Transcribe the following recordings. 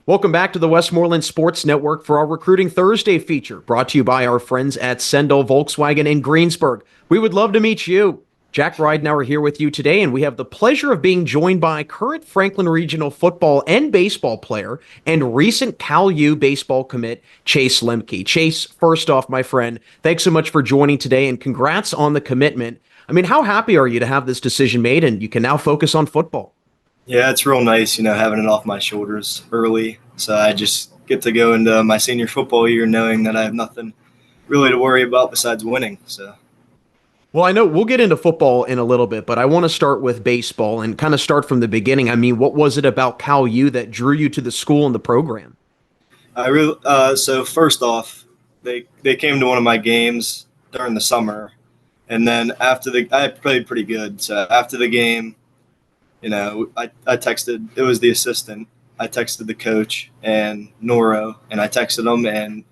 Welcome back to the Westmoreland Sports Network for our Recruiting Thursday feature, brought to you by our friends at Sendell Volkswagen in Greensburg. We would love to meet you. Jack Ridenour here with you today, and we have the pleasure of being joined by current Franklin Regional football and baseball player and recent Cal U baseball commit, Chase Lemke. Chase, first off, my friend, thanks so much for joining today, and congrats on the commitment. I mean, how happy are you to have this decision made and you can now focus on football? Yeah, it's real nice, having it off my shoulders early. So I just get to go into my senior football year knowing that I have nothing really to worry about besides winning. So, well, I know we'll get into football in a little bit, but I want to start with baseball and kind of start from the beginning. I mean, what was it about Cal U that drew you to the school and the program? so first off, they came to one of my games during the summer, and then I played pretty good. So after the game, I texted. It was the assistant. I texted the coach and Noro, and I texted him, and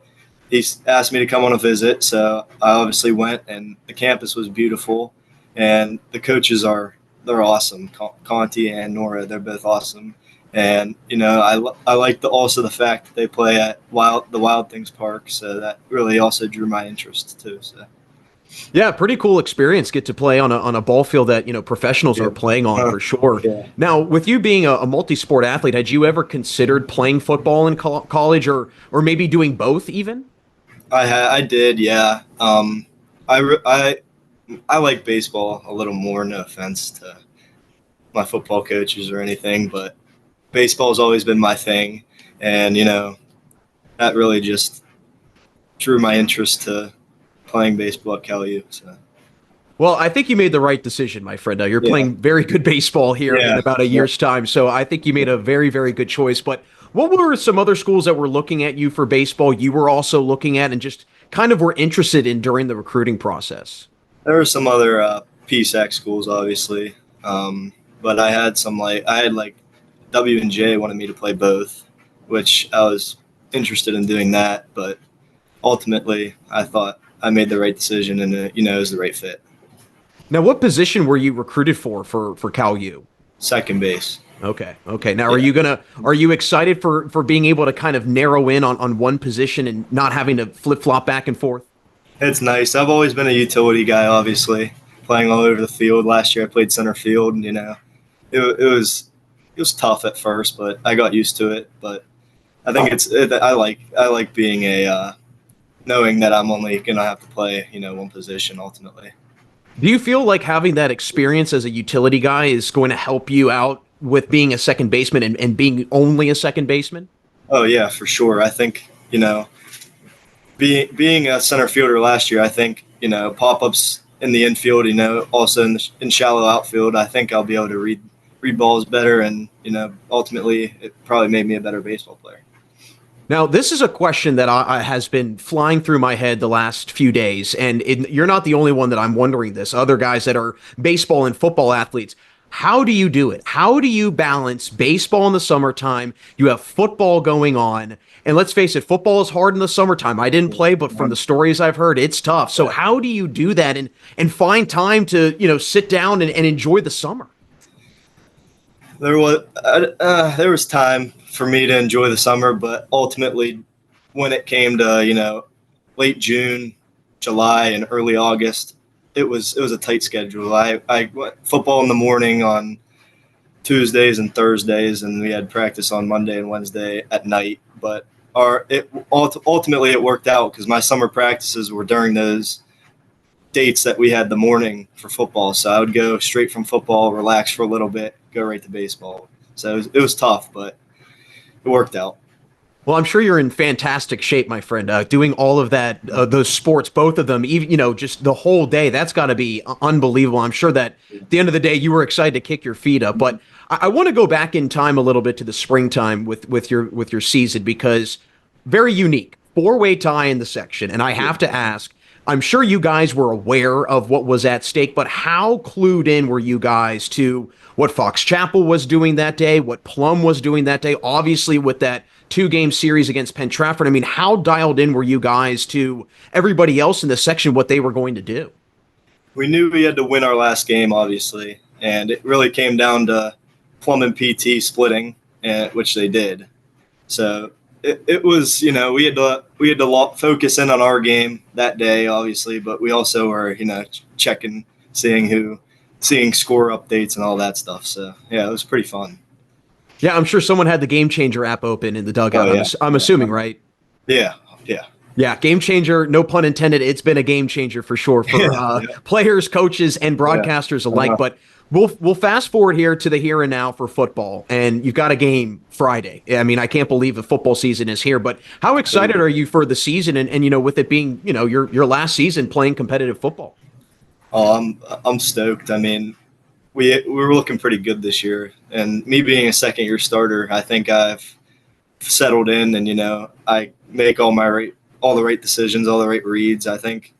he asked me to come on a visit. So I obviously went, and the campus was beautiful, and the coaches they're awesome. Conti and Nora, they're both awesome. And I like also the fact that they play at the Wild Things Park, so that really also drew my interest too. So. Yeah, pretty cool experience. Get to play on a ball field that professionals are playing on for sure. Yeah. Now, with you being a multi-sport athlete, had you ever considered playing football in college, or maybe doing both even? I did, yeah. I like baseball a little more. No offense to my football coaches or anything, but baseball's always been my thing, and that really just drew my interest to playing baseball at Cal U. So. Well, I think you made the right decision, my friend. You're playing very good baseball here in about a year's time, so I think you made a very, very good choice. But what were some other schools that were looking at you for baseball you were also looking at and just kind of were interested in during the recruiting process? There were some other PSAC schools, obviously, but I had W&J wanted me to play both, which I was interested in doing that, but ultimately I thought I made the right decision, and it was the right fit. Now, what position were you recruited for Cal U? Second base. Okay. Now, are you excited for being able to kind of narrow in on one position and not having to flip flop back and forth? It's nice. I've always been a utility guy, obviously, playing all over the field. Last year I played center field, and it was tough at first, but I got used to it. But I think I like being knowing that I'm only going to have to play, one position ultimately. Do you feel like having that experience as a utility guy is going to help you out with being a second baseman and being only a second baseman? Oh, yeah, for sure. I think, being a center fielder last year, I think, pop-ups in the infield, also in shallow outfield, I think I'll be able to read balls better, and, ultimately it probably made me a better baseball player. Now, this is a question that has been flying through my head the last few days, and you're not the only one that I'm wondering this. Other guys that are baseball and football athletes, how do you do it? How do you balance baseball in the summertime? You have football going on, and let's face it, football is hard in the summertime. I didn't play, but from the stories I've heard, it's tough. So how do you do that and find time to sit down and enjoy the summer? There was time for me to enjoy the summer, but ultimately when it came to, late June, July, and early August, it was a tight schedule. I went football in the morning on Tuesdays and Thursdays, and we had practice on Monday and Wednesday at night. But ultimately it worked out because my summer practices were during those dates that we had the morning for football. So I would go straight from football, relax for a little bit, go right to baseball. So it was tough, but it worked out. Well, I'm sure you're in fantastic shape, my friend. Doing all of that, those sports, both of them, even just the whole day, that's got to be unbelievable. I'm sure that at the end of the day, you were excited to kick your feet up. But I want to go back in time a little bit to the springtime with your season, because very unique, four-way tie in the section, and I have to ask. I'm sure you guys were aware of what was at stake, but how clued in were you guys to what Fox Chapel was doing that day, what Plum was doing that day, obviously with that 2-game series against Penn Trafford? I mean, how dialed in were you guys to everybody else in the section, what they were going to do? We knew we had to win our last game, obviously, and it really came down to Plum and PT splitting, which they did. So it was, we had to focus in on our game that day, obviously, but we also were, checking, seeing score updates and all that stuff. So yeah, it was pretty fun. Yeah, I'm sure someone had the Game Changer app open in the Oh dugout. yeah, I'm assuming, right? yeah, yeah, Yeah, game changer, no pun intended. It's been a game changer for sure for yeah, yeah. players, coaches, and Yeah. broadcasters alike. Uh-huh. But we'll fast forward here to the here and now for football, and you've got a game Friday. I mean, I can't believe the football season is here. But how excited are you for the season, and with it being your last season playing competitive football? Oh, I'm stoked. I mean, we were looking pretty good this year, and me being a second year starter, I think I've settled in, and I make all the right decisions, all the right reads. I think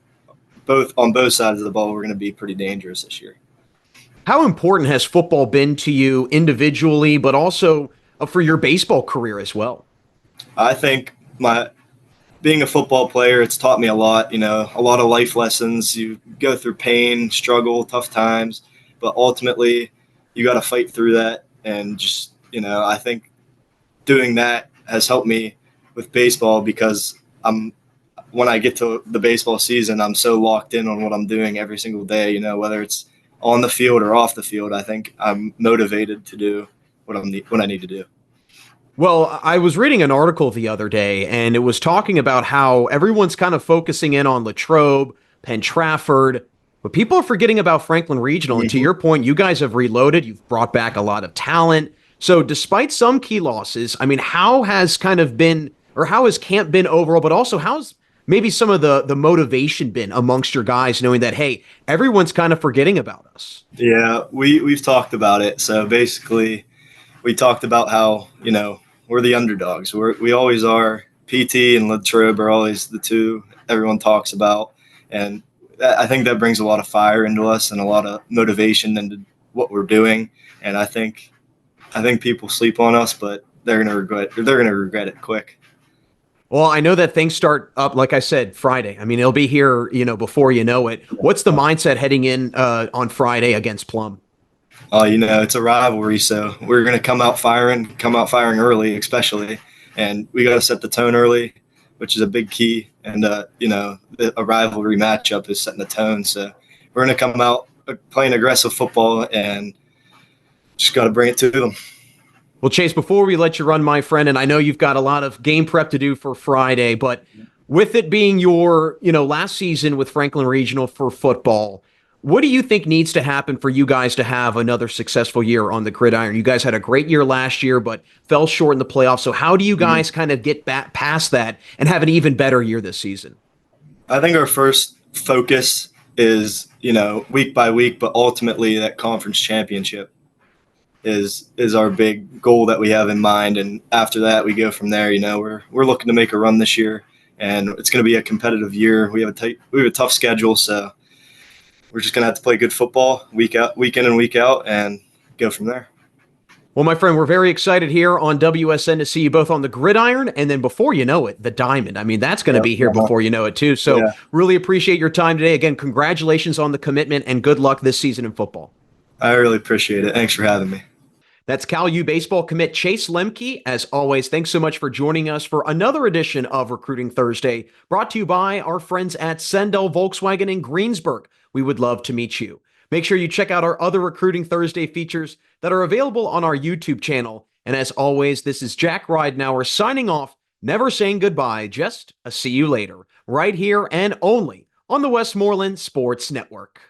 both sides of the ball, we're going to be pretty dangerous this year. How important has football been to you individually, but also for your baseball career as well? I think my being a football player, it's taught me a lot. A lot of life lessons. You go through pain, struggle, tough times, but ultimately, you got to fight through that. And just I think doing that has helped me with baseball because when I get to the baseball season, I'm so locked in on what I'm doing every single day. Whether it's on the field or off the field, I think I'm motivated to do what I need to do. Well, I was reading an article the other day, and it was talking about how everyone's kind of focusing in on Latrobe, Penn Trafford, but people are forgetting about Franklin Regional. And to Mm-hmm. your point, you guys have reloaded, you've brought back a lot of talent. So, despite some key losses, I mean, how has kind of been, or how has camp been overall, but also how's maybe some of the motivation been amongst your guys, knowing that, hey, everyone's kind of forgetting about us? Yeah, we've talked about it. So basically, we talked about how we're the underdogs. We always are. PT and Latrobe are always the two everyone talks about, and I think that brings a lot of fire into us and a lot of motivation into what we're doing. And I think people sleep on us, but they're gonna regret it quick. Well, I know that things start up, like I said, Friday. I mean, it'll be here, before you know it. What's the mindset heading in on Friday against Plum? It's a rivalry, so we're gonna come out firing early, especially, and we got to set the tone early, which is a big key. And a rivalry matchup is setting the tone, so we're gonna come out playing aggressive football and just got to bring it to them. Well, Chase, before we let you run, my friend, and I know you've got a lot of game prep to do for Friday, but with it being your, last season with Franklin Regional for football, what do you think needs to happen for you guys to have another successful year on the gridiron? You guys had a great year last year, but fell short in the playoffs. So how do you guys kind of get back past that and have an even better year this season? I think our first focus is week by week, but ultimately that conference championship is our big goal that we have in mind. And after that, we go from there. We're looking to make a run this year, and it's going to be a competitive year. We have a tough schedule, so we're just going to have to play good football week in and week out, and go from there. Well, my friend, we're very excited here on WSN to see you both on the gridiron and then before you know it, the diamond. I mean, that's going to be here before you know it, too. So Yeah. really appreciate your time today. Again, congratulations on the commitment and good luck this season in football. I really appreciate it. Thanks for having me. That's Cal U baseball commit Chase Lemke. As always, thanks so much for joining us for another edition of Recruiting Thursday, brought to you by our friends at Sendell Volkswagen in Greensburg. We would love to meet you. Make sure you check out our other Recruiting Thursday features that are available on our YouTube channel. And as always, this is Jack Ridenour signing off, never saying goodbye, just a see you later, right here and only on the Westmoreland Sports Network.